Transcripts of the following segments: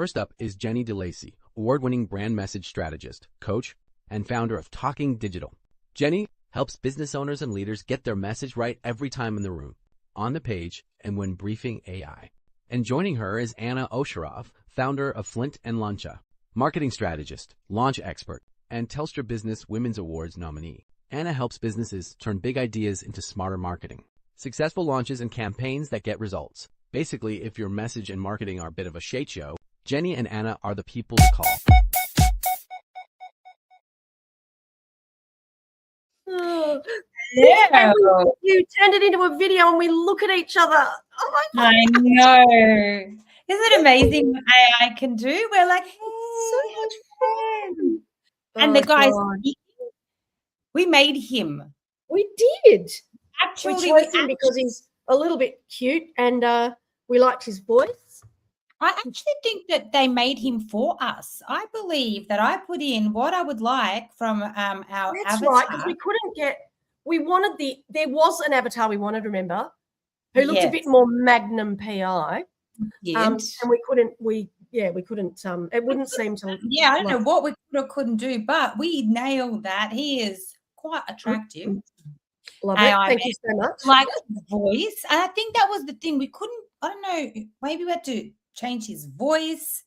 First up is Jenny DeLacy, award-winning brand message strategist, coach, and founder of Talking Digital. Jenny helps business owners and leaders get their message right every time in the room, on the page, and when briefing AI. And joining her is Anna Osharov, founder of Flint & Lancha, marketing strategist, launch expert, and Telstra Business Women's Awards nominee. Anna helps businesses turn big ideas into smarter marketing. Successful launches and campaigns that get results. Basically, if your message and marketing are a bit of a SHaiT show, Jenny and Anna are the people to call. Oh, yeah. You turned it into a video and we look at each other. Oh my God. I know. Isn't it amazing what AI can do? We're like, hey, so much fun. And the guys, we made him. We did. Actually, we chose him because he's a little bit cute and we liked his voice. I actually think that they made him for us. I believe that I put in what I would like from our avatar. That's right, because we couldn't get. We wanted there was an avatar we wanted, remember, who looked a bit more Magnum PI. Yes. And we couldn't. We couldn't. It wouldn't seem to. Yeah, I don't know what we could or couldn't do, but we nailed that. He is quite attractive. Love it. Thank you so much. Like his voice, and I think that was the thing. We couldn't. I don't know. Maybe we had to change his voice,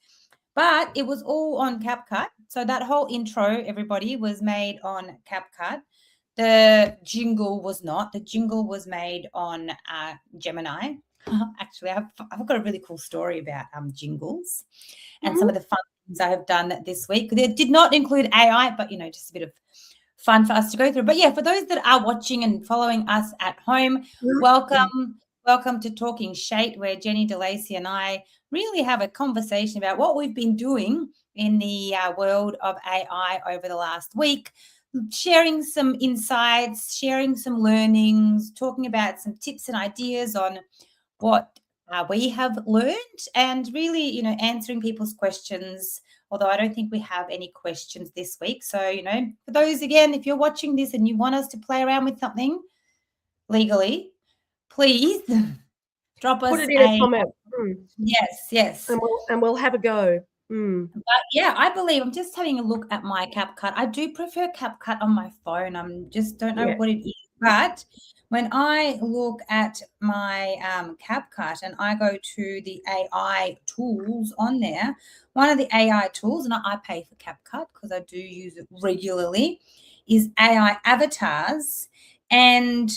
but it was all on CapCut. So that whole intro, everybody, was made on CapCut. The jingle was not. The jingle was made on Gemini. Actually, I've got a really cool story about jingles and some of the fun things I have done this week. It did not include AI, but, just a bit of fun for us to go through. But, yeah, for those that are watching and following us at home, welcome. Welcome to Talking SHaiT, where Jenny DeLacy and I really have a conversation about what we've been doing in the world of AI over the last week, sharing some insights, sharing some learnings, talking about some tips and ideas on what we have learned and really, answering people's questions, although I don't think we have any questions this week. So, for those, again, if you're watching this and you want us to play around with something legally, please drop us Put it in a comment. Yes. And we'll have a go. But, yeah, I believe I'm just having a look at my CapCut. I do prefer CapCut on my phone. I just don't know what it is. But when I look at my CapCut and I go to the AI tools on there, one of the AI tools, and I pay for CapCut because I do use it regularly, is AI avatars. And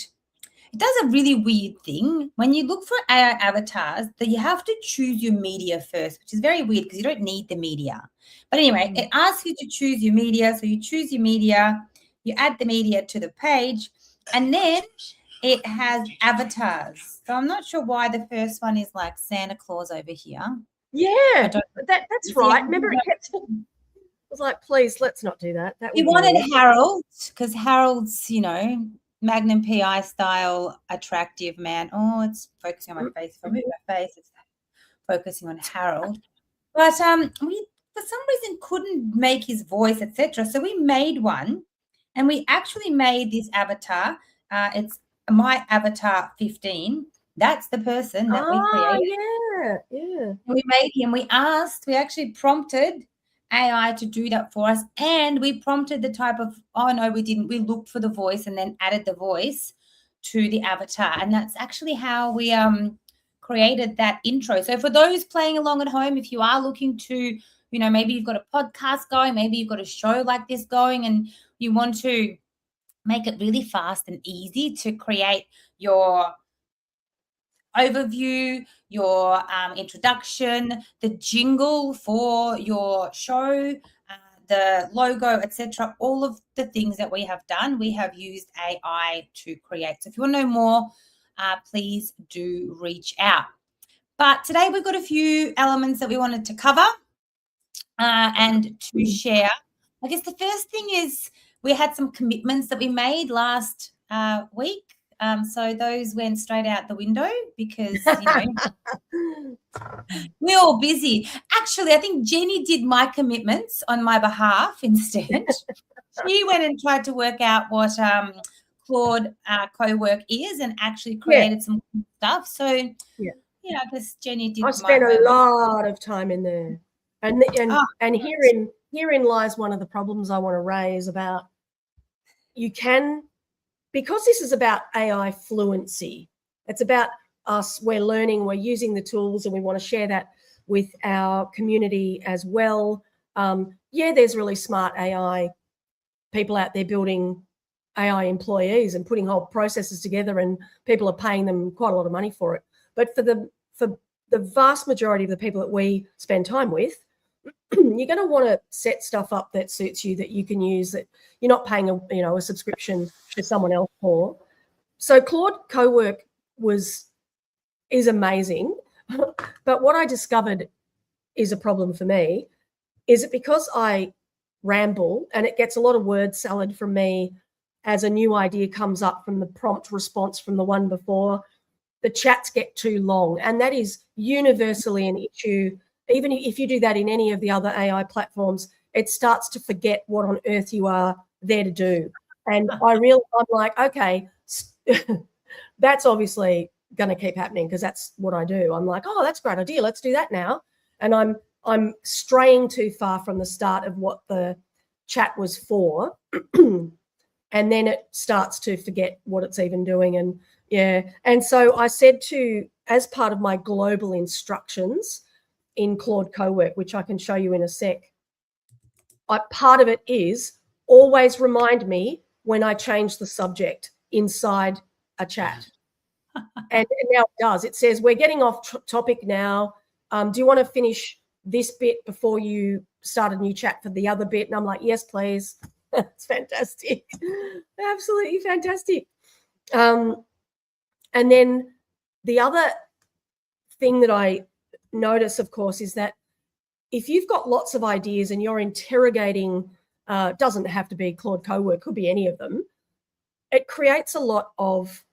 it does a really weird thing. When you look for AI avatars, that you have to choose your media first, which is very weird because you don't need the media. But anyway, it asks you to choose your media. So you choose your media, you add the media to the page, and then it has avatars. So I'm not sure why the first one is like Santa Claus over here. Yeah, that's right. Remember, it was like, please, let's not do that. We wanted Harold because Harold's, Magnum PI style, attractive man. Oh, it's focusing on my face. If I move my face, it's focusing on Harold. But we, for some reason, couldn't make his voice, etc. So we made one, and we actually made this avatar. It's my avatar 15. That's the person that we created. Yeah. And we made him. We actually prompted AI to do that for us, and we prompted the type of, we didn't, we looked for the voice and then added the voice to the avatar, and that's actually how we created that intro. So for those playing along at home, if you are looking to, maybe you've got a podcast going, maybe you've got a show like this going, and you want to make it really fast and easy to create your overview, your introduction, the jingle for your show, the logo, etc. All of the things that we have done, we have used AI to create. So if you want to know more, please do reach out. But today we've got a few elements that we wanted to cover and to share. I guess the first thing is we had some commitments that we made last week. So those went straight out the window because, we're all busy. Actually, I think Jenny did my commitments on my behalf instead. She went and tried to work out what Claude Cowork is and actually created some stuff. So, I guess Jenny did. I spent a lot of time in there. And herein lies one of the problems I want to raise about because this is about AI fluency. It's about us. We're learning, we're using the tools, and we want to share that with our community as well. There's really smart AI people out there building AI employees and putting whole processes together, and people are paying them quite a lot of money for it. But for the vast majority of the people that we spend time with, you're going to want to set stuff up that suits you, that you can use, that you're not paying a subscription to someone else for. So Claude Cowork is amazing, but what I discovered is a problem for me is that because I ramble and it gets a lot of word salad from me as a new idea comes up from the prompt response from the one before, the chats get too long, and that is universally an issue. Even if you do that in any of the other AI platforms, it starts to forget what on earth you are there to do. And I'm like, okay, that's obviously going to keep happening because that's what I do. I'm like, oh, that's a great idea. Let's do that now. And I'm straying too far from the start of what the chat was for. And then it starts to forget what it's even doing. And so I said as part of my global instructions in Claude Cowork, which I can show you in a sec, part of it is always remind me when I change the subject inside a chat. And now it does. It says, we're getting off topic now. Do you want to finish this bit before you start a new chat for the other bit? And I'm like, yes, please. It's fantastic. Absolutely fantastic. And then the other thing that I notice, of course, is that if you've got lots of ideas and you're interrogating, doesn't have to be Claude Cowork, could be any of them, it creates a lot of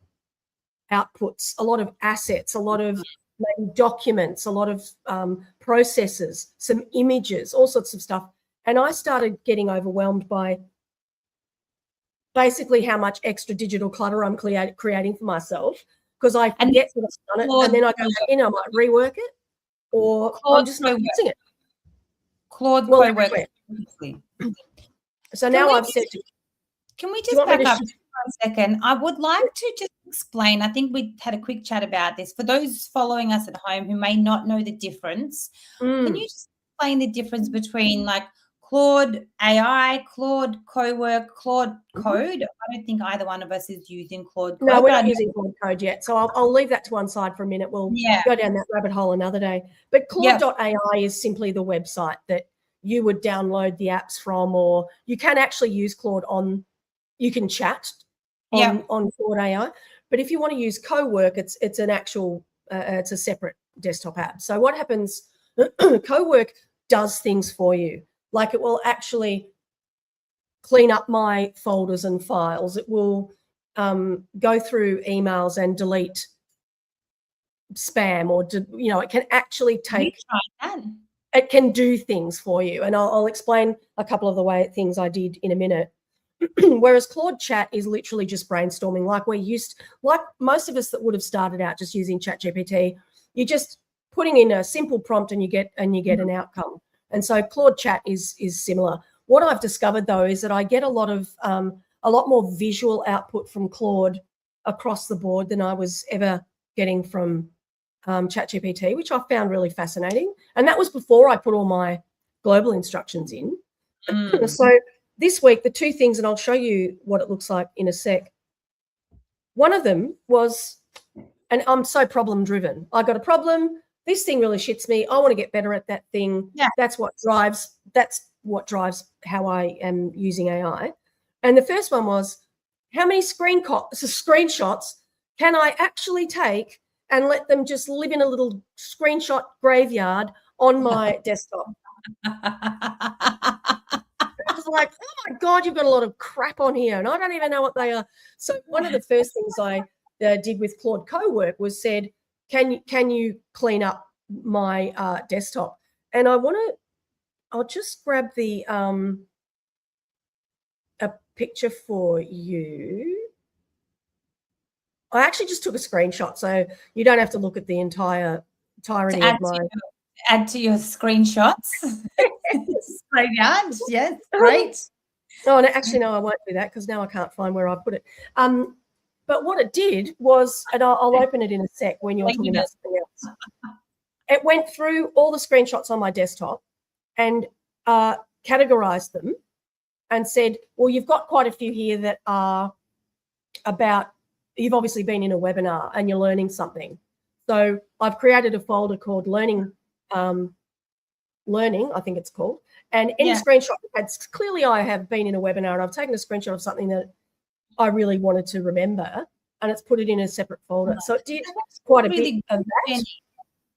outputs, a lot of assets, a lot of maybe documents, a lot of processes, some images, all sorts of stuff. And I started getting overwhelmed by basically how much extra digital clutter I'm creating for myself, because I forget that I've done it, and then I go back in, I might rework it, or I'm just not using it. Claude Cowork. So now I've said, can we just back up for a second? I would like to just explain. I think we had a quick chat about this. For those following us at home who may not know the difference, can you just explain the difference between like Claude AI, Claude Cowork, Claude Code? I don't think either one of us is using Claude Code. No, we're not using Claude Code yet. So I'll leave that to one side for a minute. We'll go down that rabbit hole another day. But Claude.ai is simply the website that you would download the apps from, or you can actually use Claude you can chat on Claude AI. But if you want to use Cowork, it's an actual, it's a separate desktop app. So what happens, Cowork does things for you. Like it will actually clean up my folders and files. It will go through emails and delete spam, or it can actually it can do things for you. And I'll explain a couple of the things I did in a minute. Whereas Claude Chat is literally just brainstorming, like most of us that would have started out just using ChatGPT. You're just putting in a simple prompt and you get an outcome. And so Claude Chat is similar. What I've discovered though is that I get a lot more visual output from Claude across the board than I was ever getting from ChatGPT, which I found really fascinating. And that was before I put all my global instructions in. So this week, the two things, and I'll show you what it looks like in a sec. One of them was, and I'm so problem driven. I got a problem. This thing really shits me. I want to get better at that thing. Yeah. That's what drives how I am using AI. And the first one was, how many screenshots can I actually take and let them just live in a little screenshot graveyard on my desktop? I was like, oh my God, you've got a lot of crap on here and I don't even know what they are. So one of the first things I did with Claude Cowork was said, can you clean up my desktop? And I'll just grab the a picture for you. I actually just took a screenshot, so you don't have to look at the entirety of my. add to your screenshots. Brilliant. Yes, great. Oh, no, actually, no, I won't do that because now I can't find where I put it. But what it did was, and I'll open it in a sec when you're talking about something else. It went through all the screenshots on my desktop and categorized them and said, well, you've got quite a few here that are about, you've obviously been in a webinar and you're learning something. So I've created a folder called Learning, I think it's called. And any screenshot that's clearly I have been in a webinar and I've taken a screenshot of something that I really wanted to remember and it's put it in a separate folder. So it did quite a bit of that.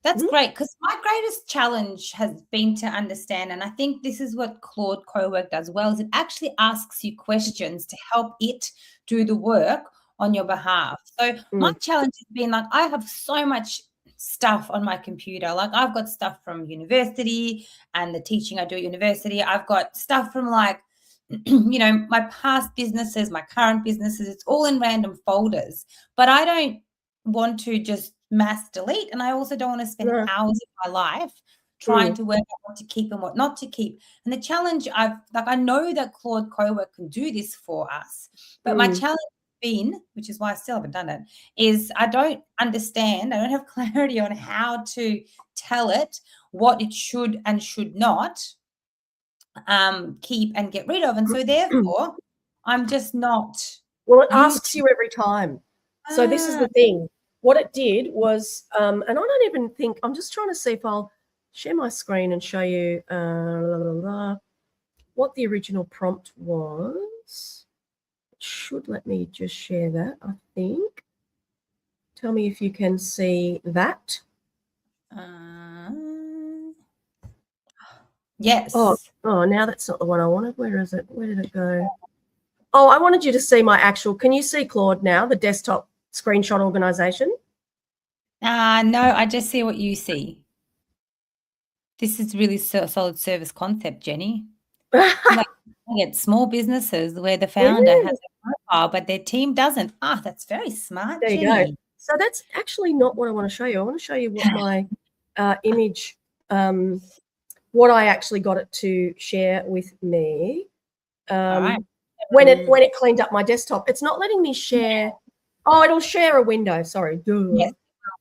That's great, because my greatest challenge has been to understand, and I think this is what Claude Cowork does well, is it actually asks you questions to help it do the work on your behalf. So my challenge has been like, I have so much stuff on my computer. Like I've got stuff from university and the teaching I do at university. I've got stuff from like, you know, my past businesses, my current businesses. It's all in random folders, but I don't want to just mass delete, and I also don't want to spend hours of my life trying to work out what to keep and what not to keep. And the challenge I know that Claude Cowork can do this for us, but my challenge has been, which is why I still haven't done it, is I don't understand, I don't have clarity on how to tell it what it should and should not keep and get rid of. And so therefore I'm just not. Well, it asks you every time. So this is the thing. What it did was, and I don't even think, I'm just trying to see if I'll share my screen and show you what the original prompt was. It should let me just share that, I think. Tell me if you can see that. Yes. Oh, now that's not the one I wanted. Where is it? Where did it go? Oh, I wanted you to see my actual, can you see Claude now, the desktop screenshot organization? No, I just see what you see. This is really solid service concept, Jenny. Like, get small businesses where the founder has a profile, but their team doesn't. That's very smart, there Jenny. You go. So that's actually not what I want to show you. I want to show you what my image, what I actually got it to share with me. All right. When it cleaned up my desktop, it's not letting me share. Oh, it'll share a window. Sorry. Yes,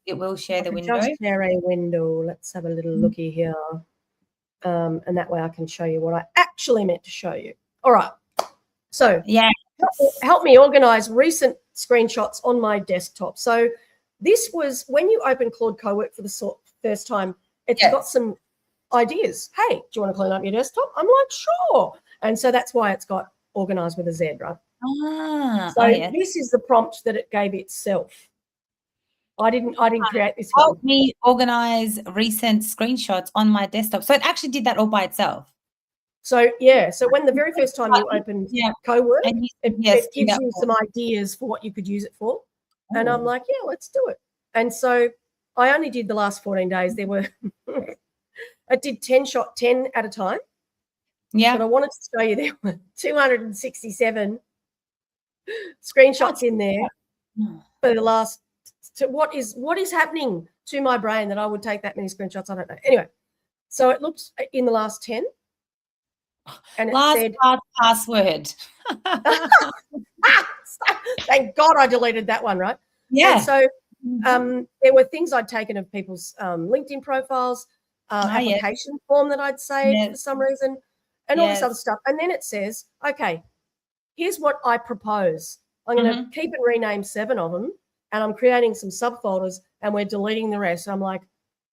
it will share the window. Just share a window. Let's have a little looky here. And that way I can show you what I actually meant to show you. All right. So help me organize recent screenshots on my desktop. So this was when you open Claude Cowork for the first time, it's got some ideas. Hey, do you want to clean up your desktop? I'm like, sure. And so that's why it's got organized with a Z, right? This is the prompt that it gave itself. I didn't create this one. Help me organize recent screenshots on my desktop. So it actually did that all by itself. So so when the very first time you opened Cowork, it gives you some ideas for what you could use it for. Ooh. And I'm like, yeah, let's do it. And so I only did the last 14 days. There were I did 10 at a time. Yeah. But I wanted to show you there were 267 screenshots in there for the last. So what is happening to my brain that I would take that many screenshots? I don't know. Anyway, so it looked in the last 10. And it said password. Thank God I deleted that one, right? Yeah. And so there were things I'd taken of people's LinkedIn profiles, application form that I'd saved for some reason, and all this other stuff. And then it says, okay, here's what I propose. I'm going to keep and rename 7 of them, and I'm creating some subfolders, and we're deleting the rest. I'm like,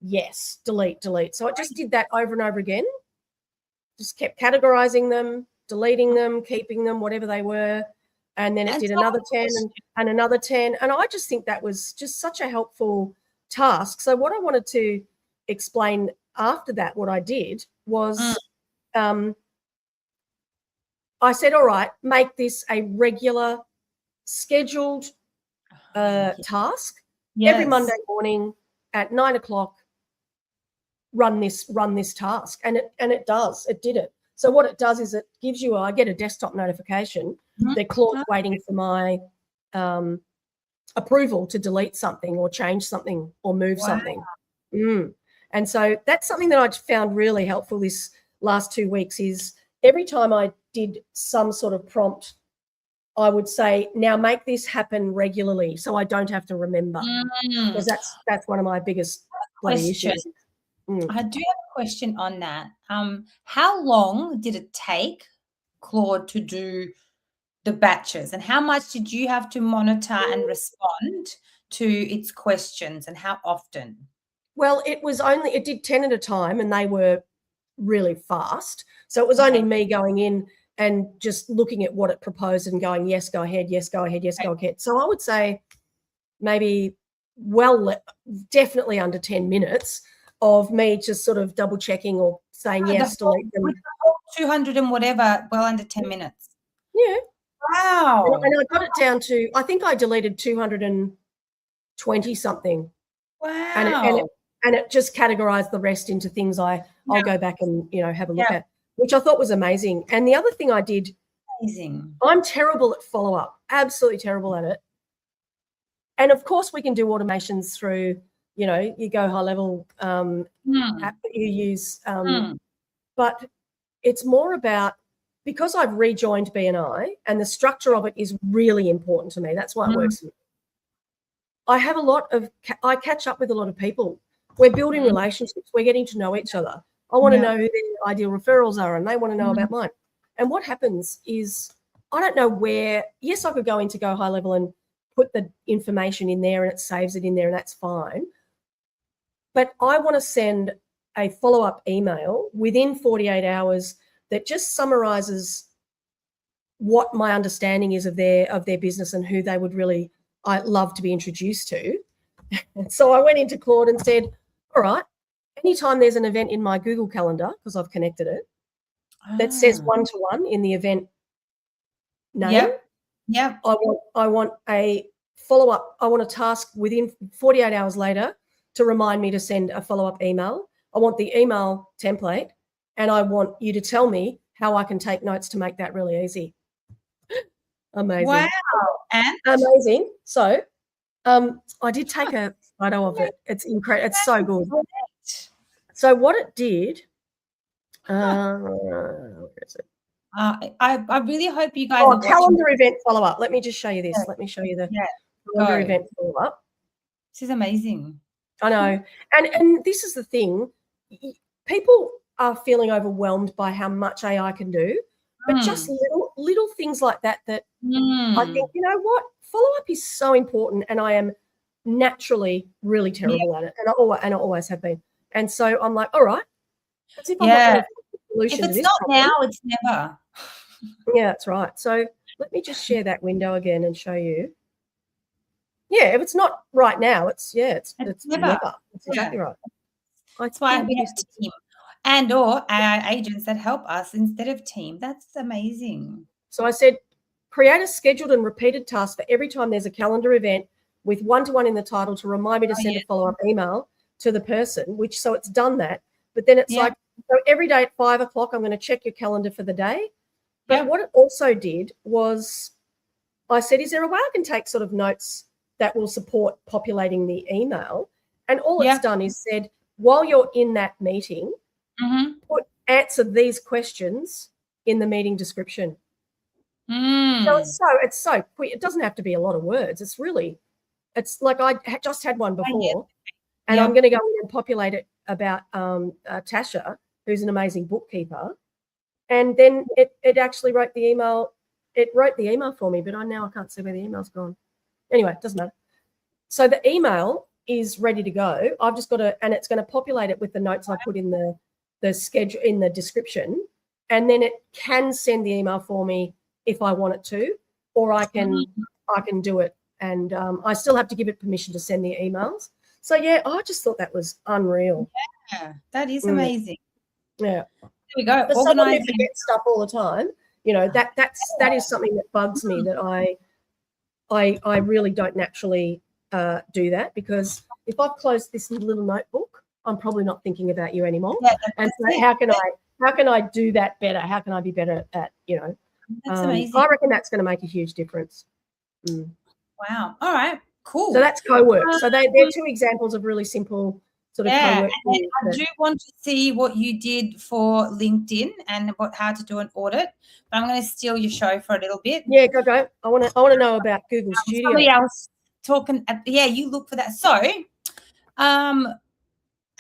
yes, delete. So it just did that over and over again. Just kept categorizing them, deleting them, keeping them, whatever they were. And then it did another 10 and another 10. And I just think that was just such a helpful task. So what I wanted to explain after that, what I did was I said, all right, make this a regular scheduled task. Every Monday morning at 9 o'clock, run this task. And it does. It did it. So what it does is it gives you, I get a desktop notification that Claude's waiting for my approval to delete something or change something or move something. And so that's something that I found really helpful this last 2 weeks is every time I did some sort of prompt, I would say, now make this happen regularly so I don't have to remember. Because that's one of my biggest bloody issues. I do have a question on that. How long did it take Claude to do the batches, and how much did you have to monitor and respond to its questions, and how often? Well, it did 10 at a time, and they were really fast. So it was only me going in and just looking at what it proposed and going, yes, go ahead, yes, go ahead, yes, go ahead. So I would say maybe definitely under 10 minutes of me just sort of double checking or saying yes, delete them. 200 and whatever, well under 10 minutes. Yeah. Wow. And I got it down to, I think I deleted 220 something. Wow. And it just categorized the rest into things I'll go back and, have a look at, which I thought was amazing. And the other thing I did, I'm terrible at follow-up, absolutely terrible at it. And of course we can do automations through, you Go High Level app that you use. But it's more about, because I've rejoined BNI and the structure of it is really important to me. That's why it works for me. I catch up with a lot of people. We're building relationships. We're getting to know each other. I want to know who their ideal referrals are, and they want to know about mine. And what happens is, I don't know where, yes, I could go into Go High Level and put the information in there and it saves it in there and that's fine. But I want to send a follow-up email within 48 hours that just summarizes what my understanding is of their business and who they would really love to be introduced to. And so I went into Claude and said, all right, anytime there's an event in my Google Calendar, because I've connected it, that says 1-to-1 in the event name, I want a follow-up. I want a task within 48 hours later to remind me to send a follow-up email. I want the email template, and I want you to tell me how I can take notes to make that really easy. Amazing. Wow. And amazing. So I did take a photo of it. It's incredible. It's so good. So what it did, where is it? I really hope you guys are calendar event follow-up. Let me just show you this. Let me show you the calendar event follow-up. This is amazing. I know. And this is the thing. People are feeling overwhelmed by how much AI can do, but just little things like that I think, you know what? Follow-up is so important, and I am naturally really terrible at it, and I always have been. And so I'm like, all right, as if I'm not going to find a solution if it's to this not problem. now, it's never. Yeah, that's right. So let me just share that window again and show you. Yeah, if it's not right now, it's never. That's exactly right. That's why we have team and/or AI agents that help us instead of team. That's amazing. So I said, create a scheduled and repeated task for every time there's a calendar event with 1-to-1 in the title to remind me to send a follow-up email to the person, so it's done that. But then it's like, so every day at 5 o'clock, I'm going to check your calendar for the day. But what it also did was, I said, is there a way I can take sort of notes that will support populating the email? And all it's done is said, while you're in that meeting, answer these questions in the meeting description. So it's so quick. It doesn't have to be a lot of words. It's like I just had one before, and I'm going to go in and populate it about Tasha, who's an amazing bookkeeper. And then it actually wrote the email. It wrote the email for me, but I can't see where the email's gone. Anyway, it doesn't matter. So the email is ready to go. I've just got and it's going to populate it with the notes I put in the schedule in the description, and then it can send the email for me if I want it to, or I can do it, and I still have to give it permission to send the emails. So yeah, I just thought that was unreal. Yeah, that is amazing. Yeah, there we go. For someone who forgets stuff all the time, that is something that bugs me. That I really don't naturally do that, because if I've closed this little notebook, I'm probably not thinking about you anymore. Yeah, and so how can I do that better? How can I be better at That's amazing. I reckon that's going to make a huge difference. Wow. All right. Cool. So that's Cowork. So they're two examples of really simple sort of Yeah, co-work. and I do want to see what you did for LinkedIn and how to do an audit, but I'm going to steal your show for a little bit. Yeah, go. I want to know about Google Studio. Somebody else talking. Yeah, you look for that. So,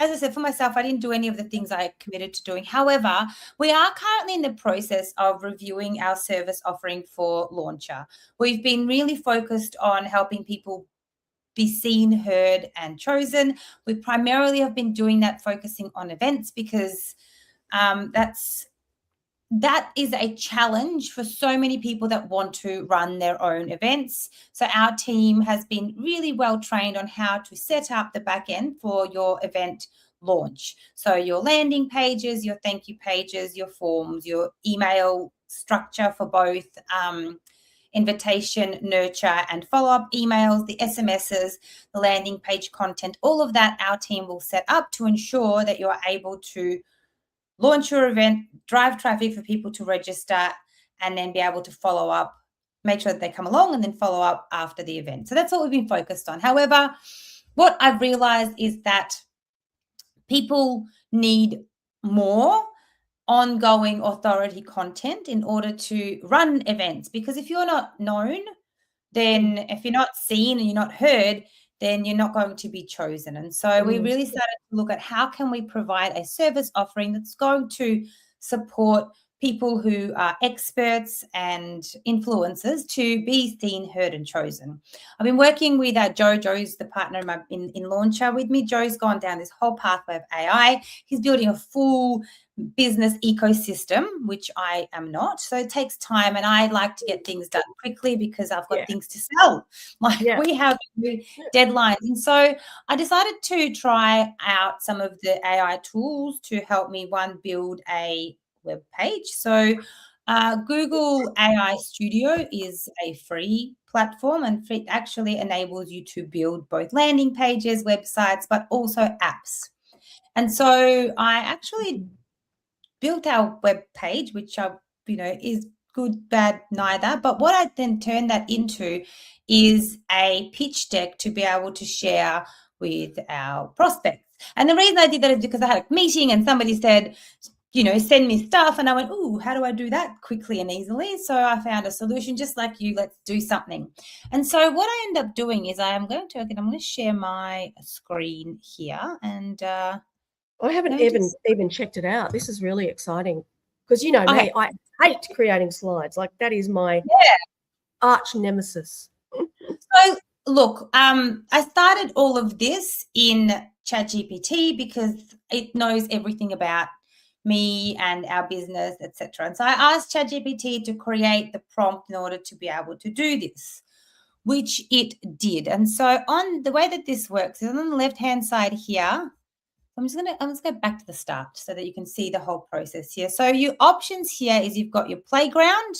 as I said, for myself, I didn't do any of the things I committed to doing. However, we are currently in the process of reviewing our service offering for Launcher. We've been really focused on helping people be seen, heard, and chosen. We primarily have been doing that, focusing on events, because that is a challenge for so many people that want to run their own events. So our team has been really well trained on how to set up the back end for your event launch. So your landing pages, your thank you pages, your forms, your email structure for both invitation, nurture, and follow-up emails, the SMSs, the landing page content, all of that our team will set up to ensure that you are able to launch your event, drive traffic for people to register, and then be able to follow up, make sure that they come along and then follow up after the event. So that's what we've been focused on. However, what I've realized is that people need more ongoing authority content in order to run events, because if you're not known, then if you're not seen and you're not heard, then you're not going to be chosen. And so we really started to look at how can we provide a service offering that's going to support people who are experts and influencers to be seen, heard, and chosen. I've been working with Joe's the partner in Launcher with me. Joe's gone down this whole pathway of AI. He's building a full business ecosystem, which I am not. So it takes time, and I like to get things done quickly because I've got things to sell. We have deadlines. And so I decided to try out some of the AI tools to help me, one, build a web page. So Google AI Studio is a free platform, and it actually enables you to build both landing pages, websites, but also apps. And so I actually built our web page, which is good, bad, neither. But what I then turned that into is a pitch deck to be able to share with our prospects. And the reason I did that is because I had a meeting and somebody said, send me stuff. And I went, ooh, how do I do that quickly and easily? So I found a solution just like you, let's do something. And so what I end up doing is I'm going to share my screen here. And I haven't even checked it out. This is really exciting because me, I hate creating slides. Like that is my arch nemesis. So look, I started all of this in ChatGPT because it knows everything about me and our business, etc. And so I asked ChatGPT to create the prompt in order to be able to do this, which it did. And so on the way that this works is on the left-hand side here. I'm just going to go back to the start so that you can see the whole process here. So your options here is you've got your playground,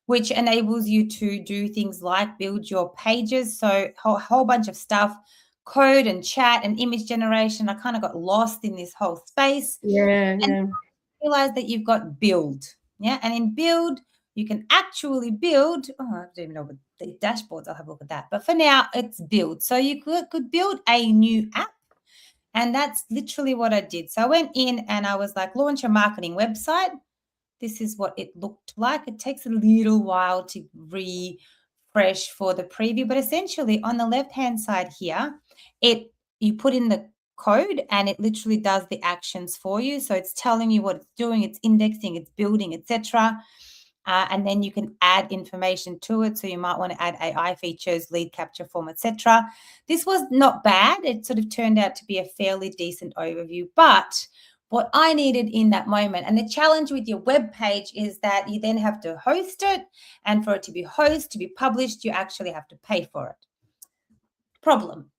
which enables you to do things like build your pages. So a whole bunch of stuff, code and chat and image generation. I kind of got lost in this whole space. And realize that you've got build. Yeah. And in build, you can actually build. Oh, I don't even know what the dashboards. I'll have a look at that. But for now, it's build. So you could build a new app. And that's literally what I did. So I went in and I was like, launch a marketing website. This is what it looked like. It takes a little while to refresh for the preview, but essentially on the left-hand side here, you put in the code and it literally does the actions for you. So it's telling you what it's doing, it's indexing, it's building, etc. And then you can add information to it. So you might want to add AI features, lead capture form, etc. This was not bad. It sort of turned out to be a fairly decent overview. But what I needed in that moment, and the challenge with your web page is that you then have to host it. And for it to be hosted, to be published, you actually have to pay for it. Problem.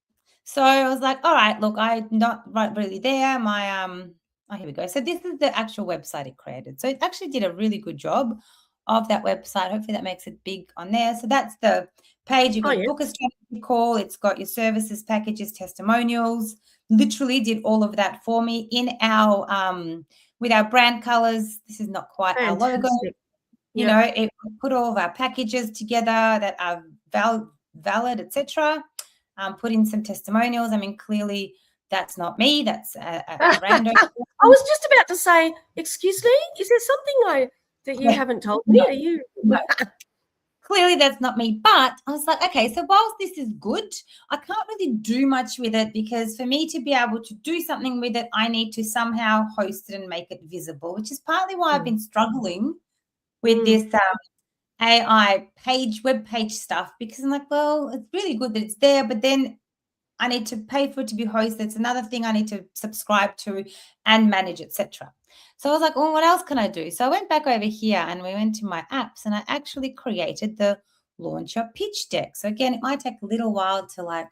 So I was like, all right, look, I'm not really there. Here we go. So this is the actual website it created. So it actually did a really good job of that website. Hopefully that makes it big on there. So that's the page. You've got book a strategy call. It's got your services, packages, testimonials. Literally did all of that for me in our with our brand colors. This is not quite our logo. It put all of our packages together that are valid, etc. Put in some testimonials. I mean, clearly that's not me. That's a I random. was just about to say, excuse me, is there something that you haven't told me? No, Are you? no. Clearly that's not me, but I was like, okay, so whilst this is good, I can't really do much with it, because for me to be able to do something with it, I need to somehow host it and make it visible, which is partly why I've been struggling with this AI web page stuff, because I'm like, well, it's really good that it's there, but then I need to pay for it to be hosted. It's another thing I need to subscribe to and manage, etc. So I was like, well, what else can I do? So I went back over here and we went to my apps, and I actually created the launcher pitch deck. So again, it might take a little while to like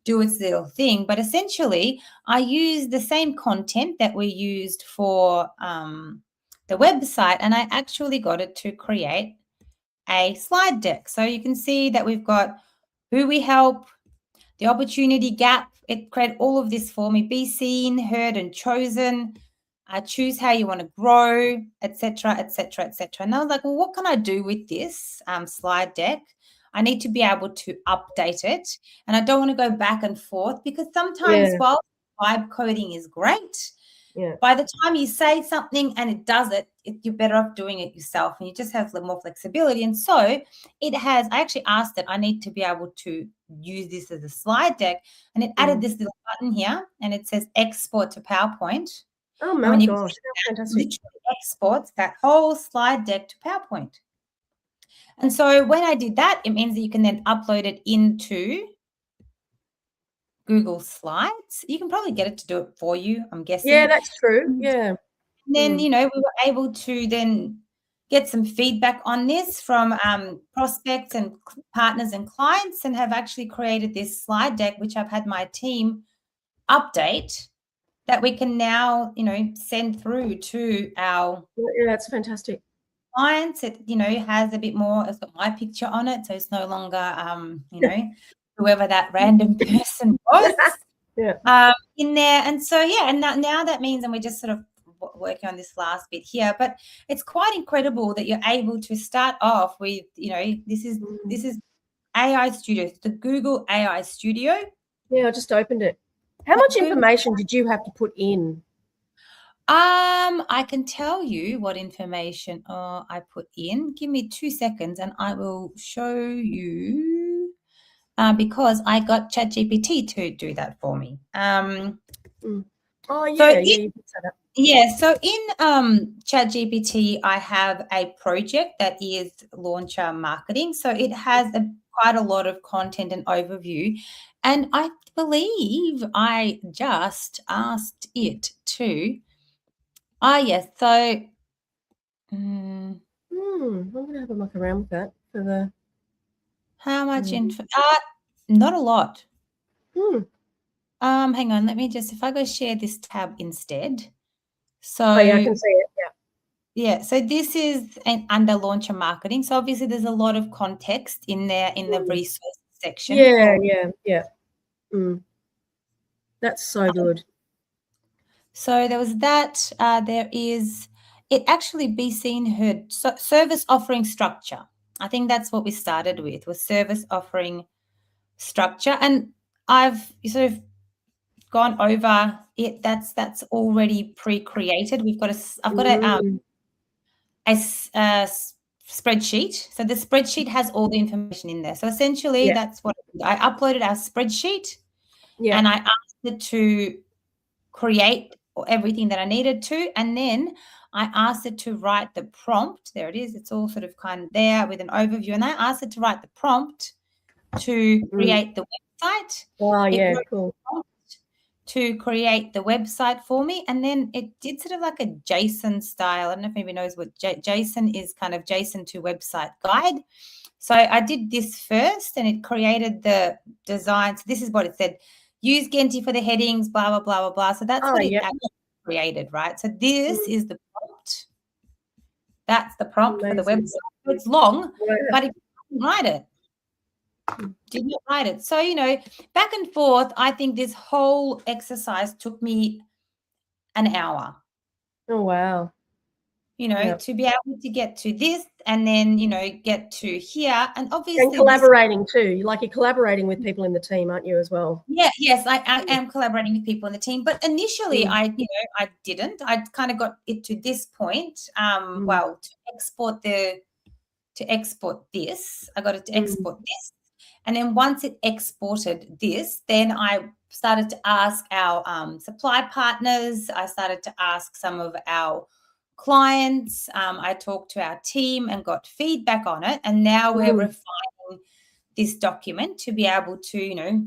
do its little thing, but essentially I used the same content that we used for the website, and I actually got it to create a slide deck. So you can see that we've got who we help, the opportunity gap. It created all of this for me. Be seen, heard, and chosen. Choose how you want to grow, etc., etc., etc. And I was like, well, what can I do with this slide deck? I need to be able to update it, and I don't want to go back and forth, because sometimes while vibe coding is great, by the time you say something and it does it, you're better off doing it yourself, and you just have more flexibility. And so I actually asked it, I need to be able to use this as a slide deck, and it added this little button here, and it says export to PowerPoint. Oh my gosh, fantastic. Literally exports that whole slide deck to PowerPoint. And so when I did that, it means that you can then upload it into Google Slides. You can probably get it to do it for you, I'm guessing. Yeah, that's true. Yeah. And then, we were able to then get some feedback on this from prospects and partners and clients, and have actually created this slide deck, which I've had my team update, that we can now, send through to our that's fantastic. clients. It, has a bit more, it's got my picture on it, so it's no longer, whoever that random person was in there. And so, and now that means, and we're just sort of working on this last bit here, but it's quite incredible that you're able to start off with, this is AI Studio, the Google AI Studio. Yeah, I just opened it. How much information did you have to put in? I can tell you what information I put in. Give me 2 seconds and I will show you, because I got ChatGPT to do that for me. Oh, yeah, so you can set up. Yeah, so in ChatGPT, I have a project that is launcher marketing. So it has quite a lot of content and overview. And I believe I just asked it to, yes, so I'm going to have a look around with that for the. how much info? Not a lot. Hang on, let me just, if I go share this tab instead. So yeah, I can see it. Yeah, so this is under launcher marketing. So obviously there's a lot of context in there in the resource section. Yeah. That's so good. So there was that. There is, it actually be seen, heard, service offering structure. I think that's what we started with, was service offering structure. And I've sort of gone over it. That's already pre-created. I've got a spreadsheet. So the spreadsheet has all the information in there. So essentially that's what I uploaded, our spreadsheet, and I asked it to create everything that I needed to. And then I asked it to write the prompt. There it is. It's all sort of kind of there with an overview. And I asked it to write the prompt to create the website. Oh, yeah, cool. To create the website for me. And then it did sort of like a JSON style. I don't know if anybody knows what JSON is, kind of JSON to website guide. So I did this first and it created the design. So this is what it said. Use Genti for the headings, blah, blah, blah, blah, blah. So that's what it actually created, right? So this is the prompt. That's the prompt for the website. It's long, but it didn't write it. Did not write it. So, back and forth, I think this whole exercise took me an hour. Oh, wow. you know, Yep. to be able to get to this and then, you know, get to here. And obviously And collaborating too. Like you're collaborating with people in the team, aren't you, as well? Yeah, yes, I am collaborating with people in the team. But initially I didn't. I kind of got it to this point. Well, to export this, I got it to export this. And then once it exported this, then I started to ask our supply partners. I started to ask some of our clients. I talked to our team and got feedback on it. And now we're refining this document to be able to, you know,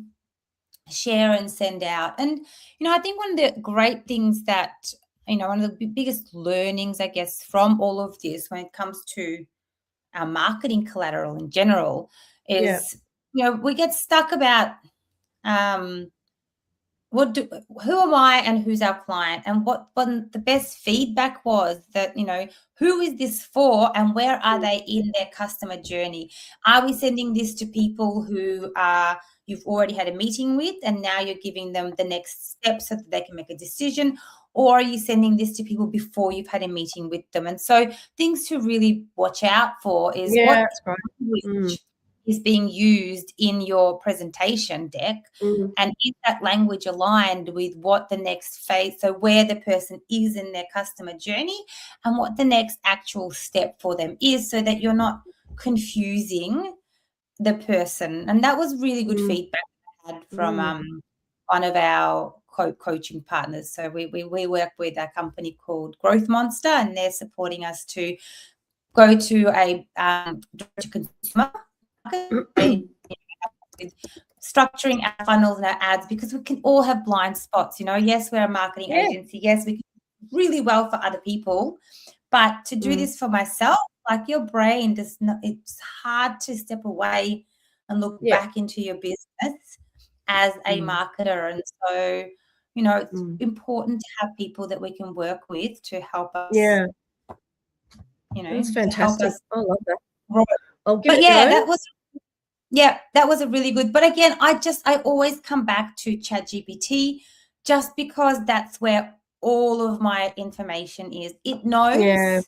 share and send out. And, you know, I think one of the great things that, you know, one of the biggest learnings, I guess, from all of this when it comes to our marketing collateral in general is, you know, we get stuck about who am I and who's our client, and what the best feedback was that, you know, who is this for and where are they in their customer journey? Are we sending this to people who you've already had a meeting with and now you're giving them the next step so that they can make a decision? Or are you sending this to people before you've had a meeting with them? And so things to really watch out for is what language is being used in your presentation deck, and is that language aligned with what the next phase, so where the person is in their customer journey and what the next actual step for them is, so that you're not confusing the person. And that was really good feedback I had from one of our coaching partners. So we work with a company called Growth Monster, and they're supporting us to go to a direct-to-consumer market, with structuring our funnels and our ads, because we can all have blind spots. You know, yes, we're a marketing agency. Yes, we can do really well for other people, but to do this for myself, like your brain does not, it's hard to step away and look back into your business as a marketer. And so, you know, it's important to have people that we can work with to help us. Yeah. You know, that's fantastic. I love that. I'll give but it yeah, going. that was a really good. But again, I always come back to ChatGPT just because that's where all of my information is. It knows. Yeah.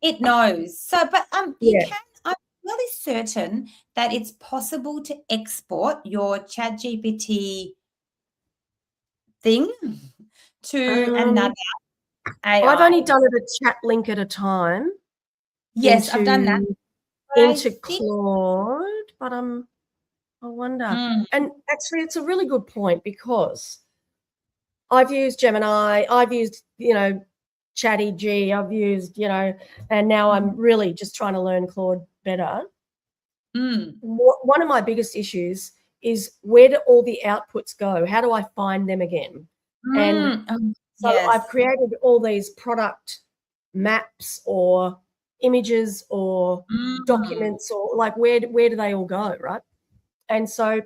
It knows. So, but you can. I'm really certain that it's possible to export your ChatGPT thing to another AI. I've only done it a chat link at a time. Yes, I've done that. Into Claude, but I wonder. And actually, it's a really good point, because I've used Gemini, I've used, you know, Chatty G, I've used, you know, and now I'm really just trying to learn Claude better. One of my biggest issues is, where do all the outputs go? How do I find them again? And so I've created all these product maps or images or documents, or like where do they all go, right? And so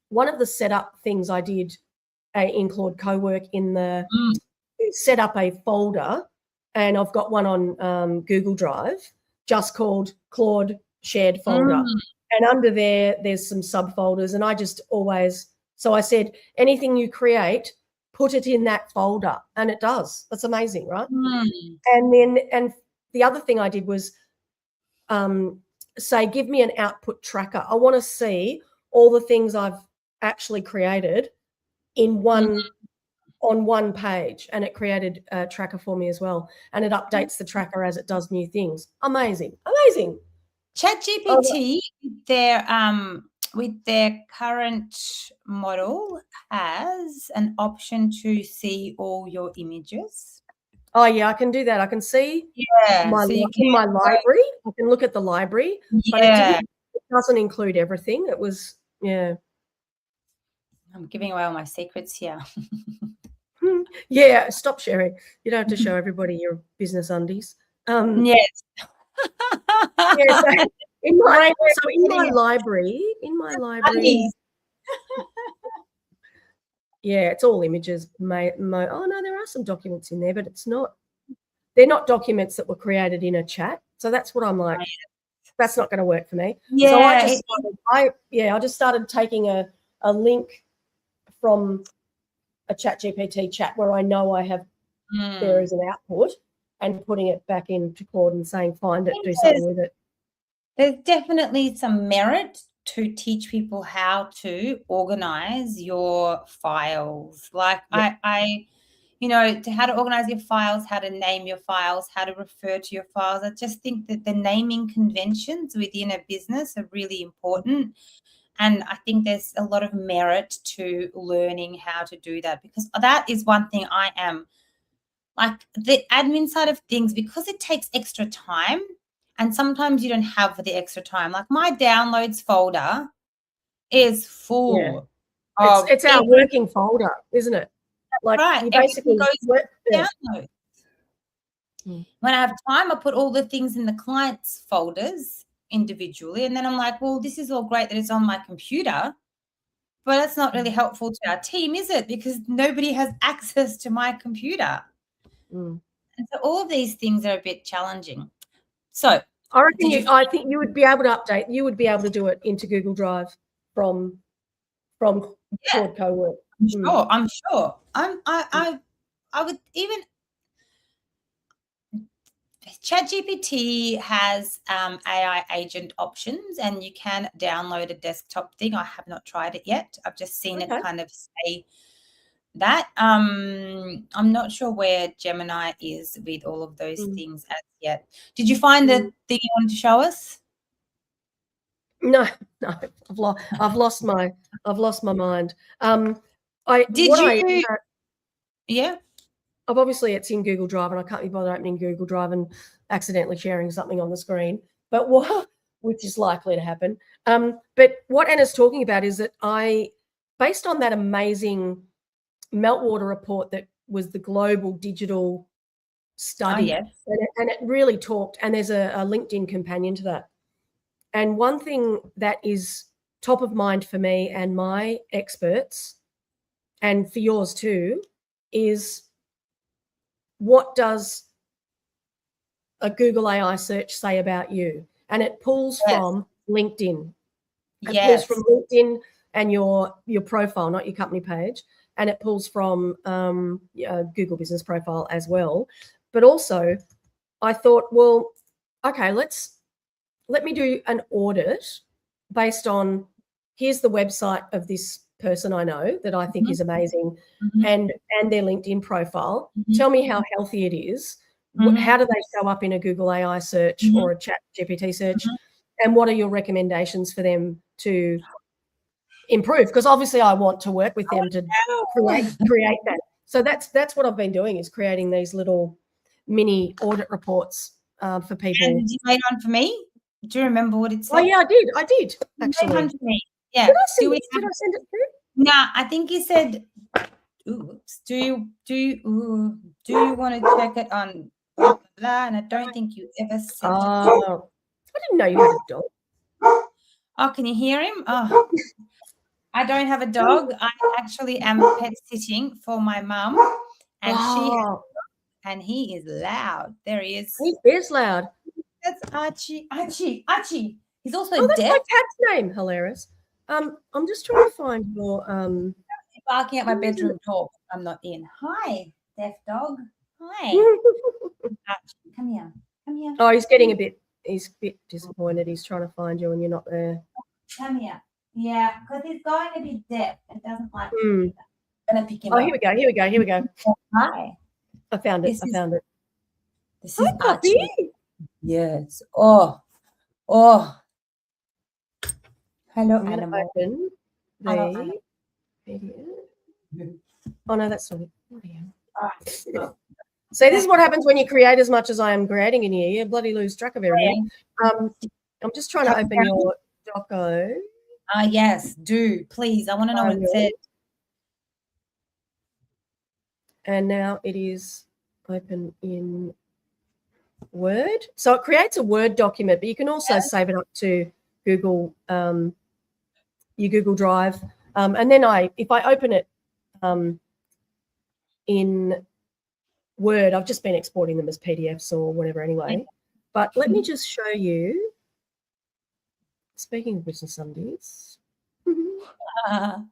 one of the setup things I did in Claude Cowork set up a folder, and I've got one on Google Drive just called Claude Shared Folder. And under there's some subfolders, and I just always, so I said, anything you create, put it in that folder, and it does. That's amazing, right? And the other thing I did was say, give me an output tracker. I want to see all the things I've actually created in on one page, and it created a tracker for me as well, and it updates the tracker as it does new things. Amazing. ChatGPT, with their current model, has an option to see all your images. Oh yeah, I can do that. I can see my library. I can look at the library, but it doesn't include everything. It was I'm giving away all my secrets here. Yeah, stop sharing. You don't have to show everybody your business undies. Yes. So in my library, yeah, it's all images. Oh no, there are some documents in there, but they're not documents that were created in a chat. So that's what I'm like, that's not going to work for me. Yeah. So I just started taking a link from a ChatGPT chat where I know I have there is an output, and putting it back into Claude and saying, find it, do something with it. There's definitely some merit to teach people how to organize your files. Like I to how to organize your files, how to name your files, how to refer to your files. I just think that the naming conventions within a business are really important. And I think there's a lot of merit to learning how to do that, because that is one thing I am like, the admin side of things, because it takes extra time and sometimes you don't have the extra time. Like my downloads folder is full of it's our working folder, isn't it? Like right. you basically download. When I have time, I put all the things in the clients folders individually, and then I'm like, well, this is all great that it's on my computer, but that's not really helpful to our team, is it? Because nobody has access to my computer. And so all of these things are a bit challenging. So I think you would be able to update. You would be able to do it into Google Drive from Claude Cowork. I'm sure. I would even. ChatGPT has AI agent options, and you can download a desktop thing. I have not tried it yet. I've just seen it kind of say that. I'm not sure where Gemini is with all of those things as yet. Did you find the thing you wanted to show us? No, I've lost my mind. Yeah. Obviously it's in Google Drive, and I can't be bothered opening Google Drive and accidentally sharing something on the screen, but which is likely to happen. But what Anna's talking about is that based on that amazing Meltwater report that was the global digital study, and it really talked, and there's a LinkedIn companion to that. And one thing that is top of mind for me and my experts, and for yours too, is what does a Google AI search say about you? And it pulls from LinkedIn. It pulls from LinkedIn and your profile, not your company page. And it pulls from Google Business Profile as well. But also, I thought, well, okay, let me do an audit based on, here's the website of this person I know that I think is amazing, and their LinkedIn profile. Tell me how healthy it is. How do they show up in a Google AI search or a ChatGPT search? And what are your recommendations for them to improve? Because obviously I want to work with them to create that. So that's what I've been doing, is creating these little mini audit reports for people. And did you make one for me? Do you remember what it said? Oh yeah, I did actually. You made one for me. Yeah. Did I send it through? No, I think you said. Oops. Do you want to check it on? Blah, blah, and I don't think you ever sent it. Oh, I didn't know you had a dog. Oh, can you hear him? Oh, I don't have a dog. I actually am pet sitting for my mum, and and he is loud. There he is. He is loud. That's Archie. Archie. He's also that's deaf. my cat's name. Hilarious. I'm just trying to find your barking at my bedroom door. I'm not in. Hi, deaf dog. Hi. Archie, come here. Oh, he's a bit disappointed. He's trying to find you and you're not there. Come here. Yeah, because he's going to be deaf and doesn't like I'm gonna pick him up. Here we go. Hi. I found it. This is puppy. Archie. Yes. Oh. Hello, animal. Open the video. Oh no, that's not it. See, this is what happens when you create as much as I am creating in here. You bloody lose track of everything. I'm just trying to open your doco. Yes, do please. I want to know what it says. And now it is open in Word. So it creates a Word document, but you can also save it up to Google, your Google Drive. And then if I open it in Word, I've just been exporting them as PDFs or whatever anyway. But let me just show you. Speaking of Business Sundays, I'm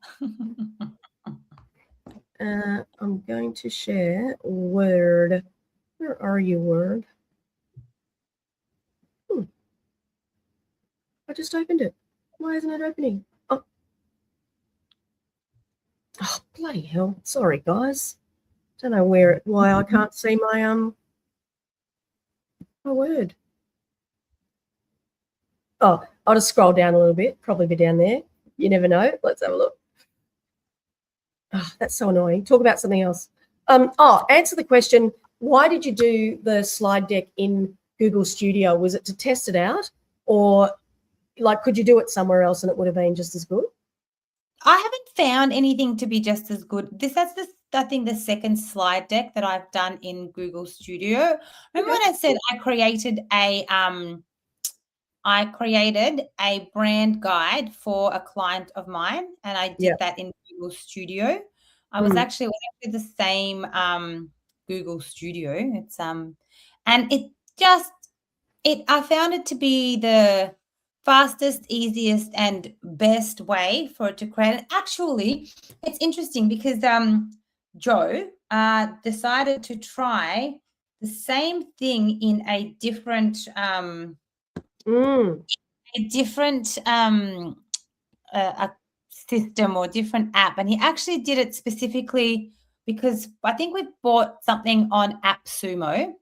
going to share Word Where are you, Word? I just opened it. Why isn't it opening? Oh, bloody hell. Sorry, guys. Don't know why I can't see my Word. Oh, I'll just scroll down a little bit. Probably be down there. You never know. Let's have a look. Oh, that's so annoying. Talk about something else. Answer the question. Why did you do the slide deck in Google Studio? Was it to test it out, or like could you do it somewhere else and it would have been just as good? I haven't found anything to be just as good. I think the second slide deck that I've done in Google Studio. Remember when I said I created a brand guide for a client of mine, and I did that in Google Studio. I was actually the same Google Studio. It's and I found it to be the fastest, easiest, and best way for it to create. And actually, it's interesting because Joe decided to try the same thing in a different a system or different app, and he actually did it specifically because I think we bought something on AppSumo,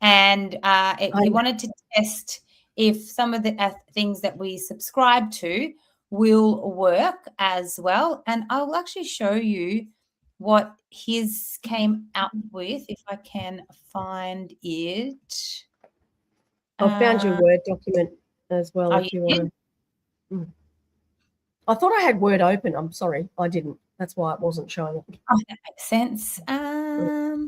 and he wanted to test if some of the things that we subscribe to will work as well. And I'll actually show you what his came out with if I can find it. I found your Word document as well if you want to. I thought I had Word open. I'm sorry, I didn't. That's why it wasn't showing up. Oh, that makes sense. No.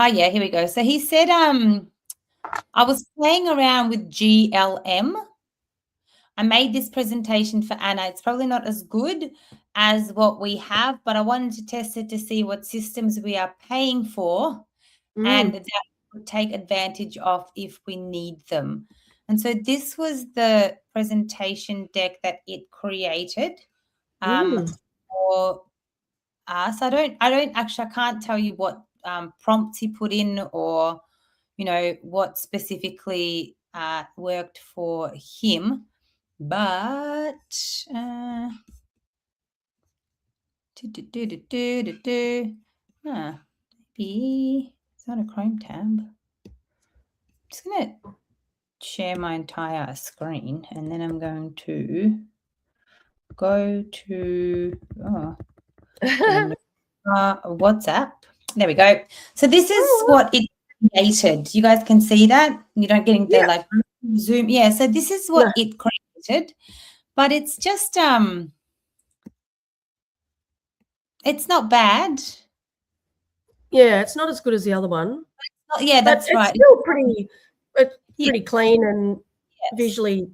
Yeah, here we go. So he said, I was playing around with GLM. I made this presentation for Anna. It's probably not as good as what we have, but I wanted to test it to see what systems we are paying for and that would take advantage of if we need them. And so this was the presentation deck that it created for us. I can't tell you what prompts he put in or, what specifically worked for him. But maybe it's not a Chrome tab. I'm just going to share my entire screen, and then I'm going to go to WhatsApp. There we go. So this is what it created. You guys can see that. You don't get the like zoom. Yeah. So this is what it created, but it's just it's not bad. Yeah, it's not as good as the other one. Yeah, that's right. It's still pretty clean and visually,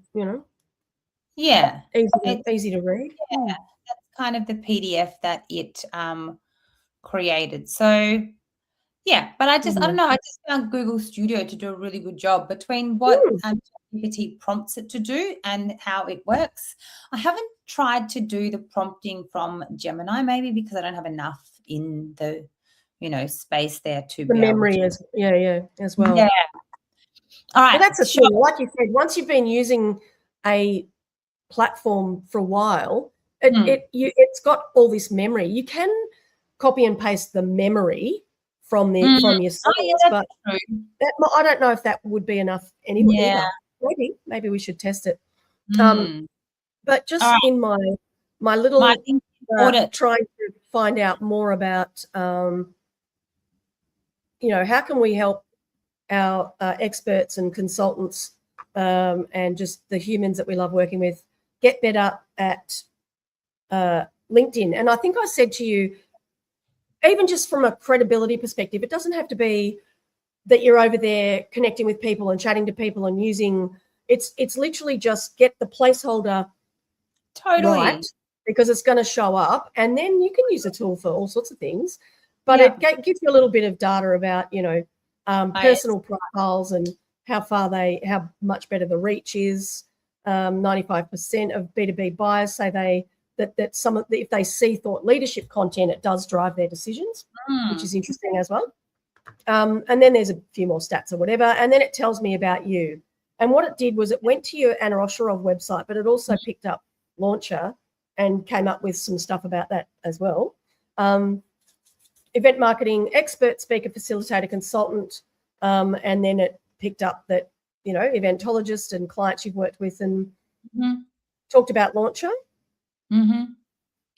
Yeah, easy to read. Yeah, that's kind of the PDF that it created. So yeah, but I don't know. I just found Google Studio to do a really good job between what ChatGPT prompts it to do and how it works. I haven't tried to do the prompting from Gemini, maybe because I don't have enough in the space there to the be memory able to, as well. Yeah. All right. Well, that's a thing. Like you said, once you've been using a platform for a while, it's got all this memory. You can copy and paste the memory from your source, but I don't know if that would be enough anyway. Yeah. Maybe we should test it. But just in my little trying to find out more about how can we help our experts and consultants and just the humans that we love working with get better at LinkedIn. And I think I said to you, even just from a credibility perspective, it doesn't have to be that you're over there connecting with people and chatting to people and using it's literally just get the placeholder right, because it's going to show up, and then you can use a tool for all sorts of things. But it gives you a little bit of data about personal profiles and how much better the reach is. 95% of B2B buyers say they that some of if they see thought leadership content, it does drive their decisions, which is interesting as well. And then there's a few more stats or whatever, and then it tells me about you. And what it did was it went to your Anna Osherov website, but it also picked up Launcher and came up with some stuff about that as well. Event marketing expert, speaker, facilitator, consultant, and then it picked up that, eventologist and clients you've worked with, and talked about Launcher.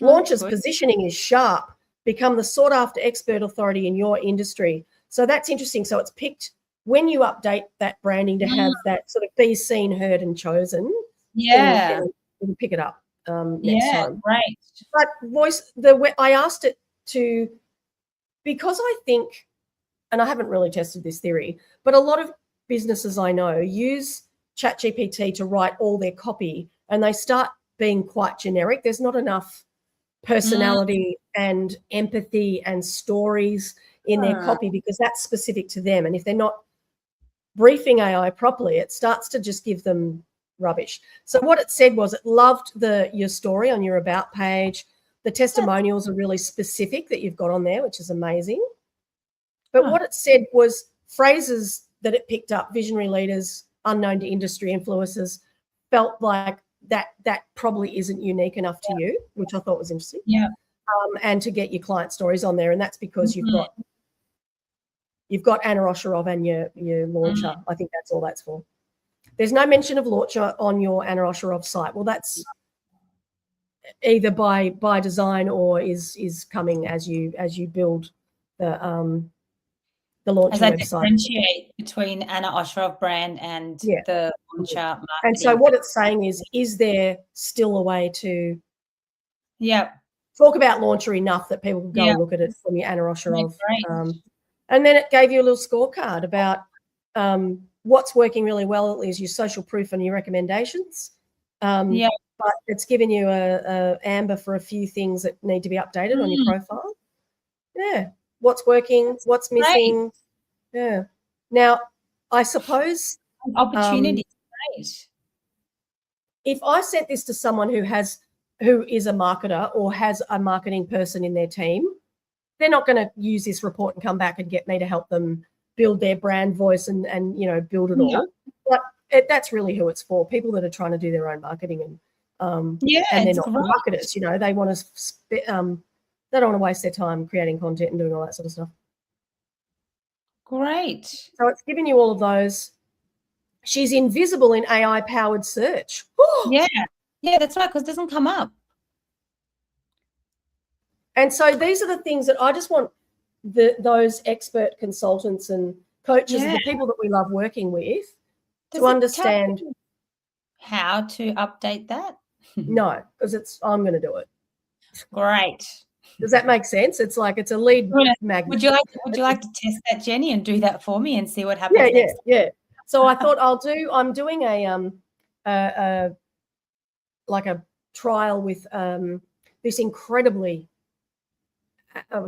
Launcher's positioning is sharp. Become the sought-after expert authority in your industry. So that's interesting. So it's picked when you update that branding to have that sort of be seen, heard, and chosen. Yeah. It'll pick it up next time. Great. But I asked it to, because I think, and I haven't really tested this theory, but a lot of businesses I know use ChatGPT to write all their copy, and they start being quite generic. There's not enough personality and empathy and stories in their copy, because that's specific to them. And if they're not briefing AI properly, it starts to just give them rubbish. So what it said was it loved your story on your about page. The testimonials are really specific that you've got on there, which is amazing. But what it said was phrases that it picked up, visionary leaders, unknown to industry influencers, felt like that probably isn't unique enough to you, which I thought was interesting. Yeah. And to get your client stories on there, and that's because you've got Anna Osherov and your Launcher. I think that's all that's for. There's no mention of Launcher on your Anna Osherov site. Well, that's either by design or is coming as you build the Launcher as I website. Differentiate between Anna Osherov brand and the Launcher marketing. And so what it's saying is there still a way to talk about Launcher enough that people can go and look at it from your Anna Osherov? And then it gave you a little scorecard about what's working really well is your social proof and your recommendations. But it's given you a amber for a few things that need to be updated on your profile. Yeah. What's working, what's missing. Yeah. Now, I suppose opportunity. If I sent this to someone who is a marketer or has a marketing person in their team, they're not going to use this report and come back and get me to help them build their brand voice and build it all. But that's really who it's for, people that are trying to do their own marketing and they're not marketers. They want to they don't want to waste their time creating content and doing all that sort of stuff. Great. So it's giving you all of those. She's invisible in AI-powered search. Yeah, that's right, because it doesn't come up. And so these are the things that I just want those expert consultants and coaches and the people that we love working with to understand. How to update that? No, because I'm going to do it. Great. Does that make sense? It's like it's a lead magnet. Would you like to test that, Jenny, and do that for me and see what happens next? Yeah. So I thought I'm doing a trial with this incredibly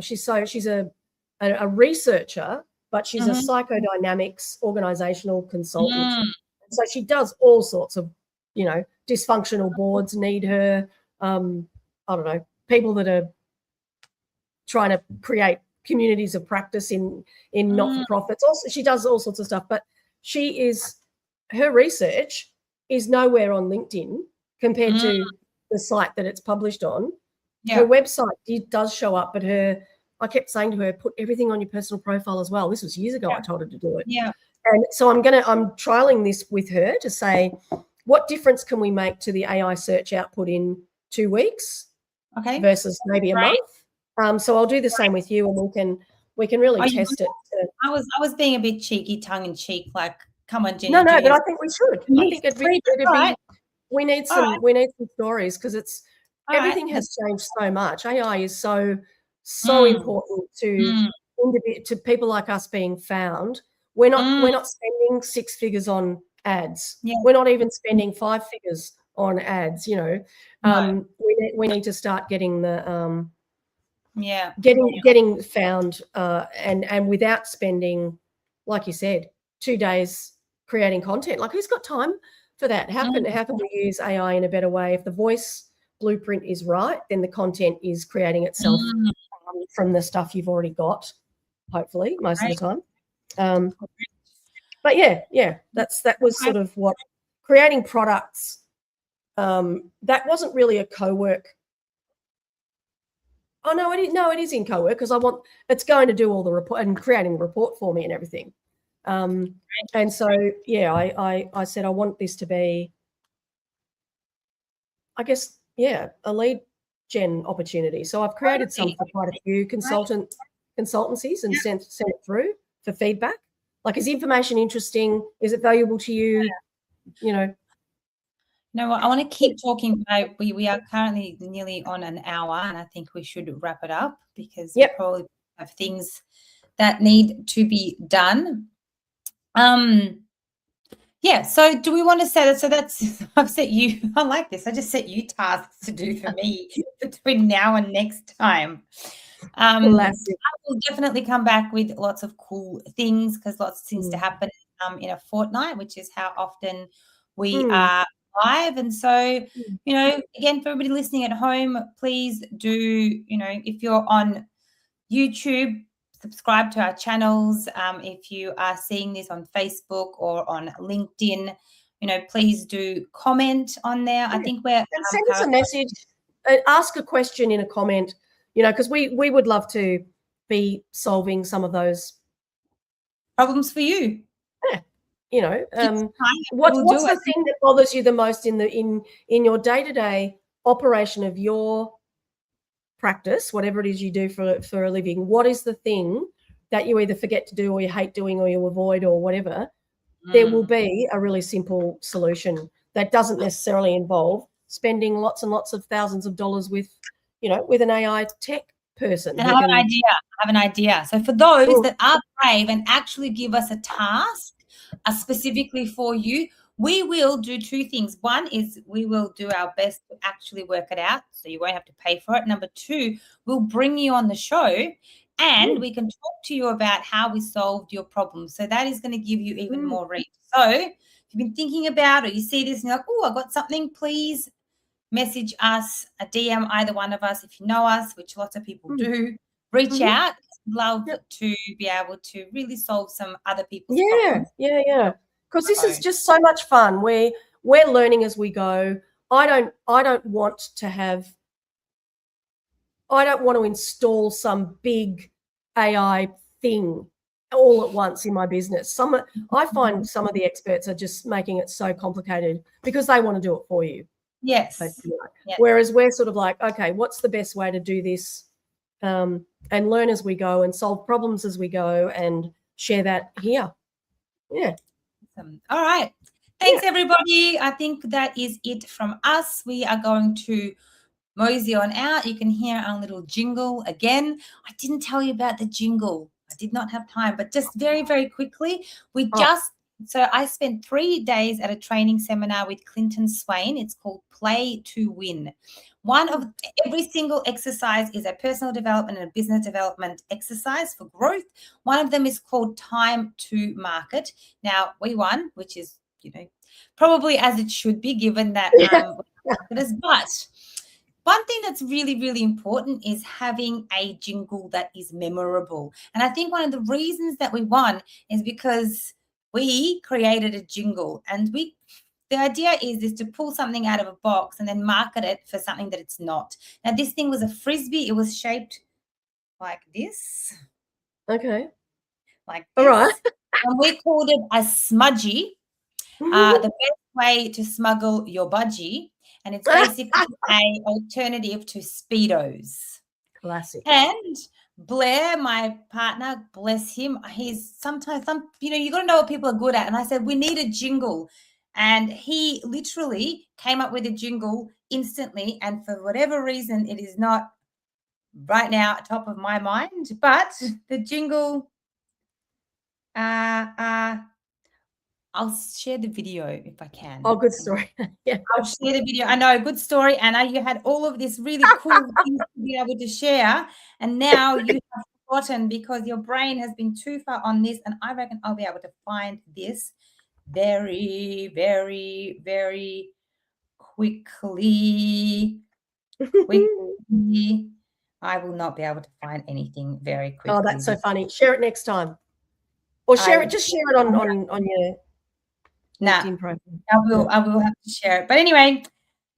she's a researcher, but she's a psychodynamics organizational consultant. So she does all sorts of, dysfunctional boards need her, I don't know, people that are trying to create communities of practice in not-for-profits. Also, she does all sorts of stuff, but her research is nowhere on LinkedIn compared to the site that it's published on. Her website does show up, but I kept saying to her, put everything on your personal profile as well. This was years ago. I told her to do it. Yeah. And so I'm trialing this with her to say, what difference can we make to the AI search output in 2 weeks versus maybe a month? So I'll do the same with you, and we can really test it. I was being a bit cheeky, tongue in cheek, like, come on, Jenny. No, but I think we should. I think it'd be we need some stories, because everything has changed so much. AI is so important to people like us being found. We're not spending 6 figures on ads. We're not even spending 5 figures on ads. We need to start getting the getting found and without spending, like you said, 2 days creating content. Like, who's got time for that? How can we use AI in a better way? If the voice blueprint is right, then the content is creating itself from the stuff you've already got, hopefully, most of the time. But yeah, that was sort of what creating products. That wasn't really a co-work. Oh no, it is in co-work because it's going to do all the report and creating the report for me and everything. And so yeah, I said I want this to be, I guess, yeah, a lead gen opportunity. So I've created some for quite a few consultancies and sent it through for feedback. Like, is the information interesting? Is it valuable to you? You know. No, I want to keep talking. We are currently nearly on an hour, and I think we should wrap it up because we probably have things that need to be done. Yeah. So do we want to set it? So I've set you. I like this. I just set you tasks to do for me between now and next time. I will definitely come back with lots of cool things because lots of things to happen in a fortnight, which is how often we are live. And so, again, for everybody listening at home, please do, if you're on YouTube, subscribe to our channels. If you are seeing this on Facebook or on LinkedIn, please do comment on there. I think we're send us a message, ask a question in a comment, because we would love to be solving some of those problems for you. Yeah. What's the thing that bothers you the most in your day-to-day operation of your practice, whatever it is you do for a living? What is the thing that you either forget to do or you hate doing or you avoid or whatever? There will be a really simple solution that doesn't necessarily involve spending lots and lots of thousands of dollars with an AI tech person. And I have an idea. So for those that are brave and actually give us a task specifically for you, we will do two things. One is we will do our best to actually work it out, so you won't have to pay for it. Number two, we'll bring you on the show and we can talk to you about how we solved your problem. So that is going to give you even more reach. So if you've been thinking about or you see this and you're like, oh, I got something, please message us, a DM, either one of us. If you know us, which lots of people do, reach out. Love to be able to really solve some other people's problems. Yeah. Because this is just so much fun. We're learning as we go. I don't want to install some big AI thing all at once in my business. I find some of the experts are just making it so complicated because they want to do it for you. Yes. Whereas we're sort of like, okay, what's the best way to do this? And learn as we go and solve problems as we go and share that here. Yeah. All right. Thanks, everybody. I think that is it from us. We are going to mosey on out. You can hear our little jingle again. I didn't tell you about the jingle. I did not have time, but just very, very quickly, so I spent 3 days at a training seminar with Clinton Swain. It's called Play to Win. Every single exercise is a personal development and a business development exercise for growth. One of them is called Time to Market. Now, we won, which is, probably as it should be given that but one thing that's really, really important is having a jingle that is memorable. And I think one of the reasons that we won is because we created a jingle, and the idea is to pull something out of a box and then market it for something that it's not. Now, this thing was a Frisbee. It was shaped like this. Okay. Like this. All right. And we called it a smudgy. The best way to smuggle your budgie. And it's basically an alternative to Speedos. Classic. And Blair, my partner, bless him, he's sometimes you got to know what people are good at. And I said, we need a jingle. And he literally came up with a jingle instantly. And for whatever reason, it is not right now top of my mind. But the jingle, I'll share the video if I can. Oh, good story. Yeah, I'll share the video. I know, good story, Anna. You had all of this really cool things to be able to share, and now you have forgotten because your brain has been too far on this, and I reckon I'll be able to find this very, very, very quickly. I will not be able to find anything very quickly. Oh, that's so funny. Share it next time. Or share it, just share it on your LinkedIn profile. I will have to share it. But anyway,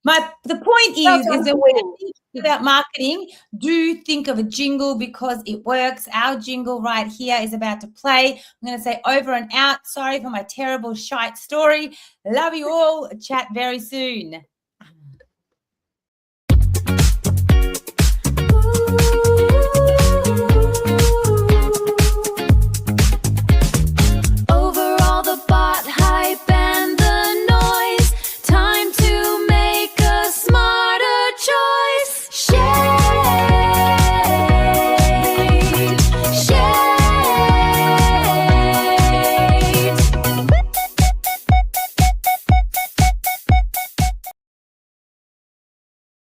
the point is that when you think about marketing, do think of a jingle because it works. Our jingle right here is about to play. I'm going to say over and out. Sorry for my terrible SHaiT story. Love you all. Chat very soon.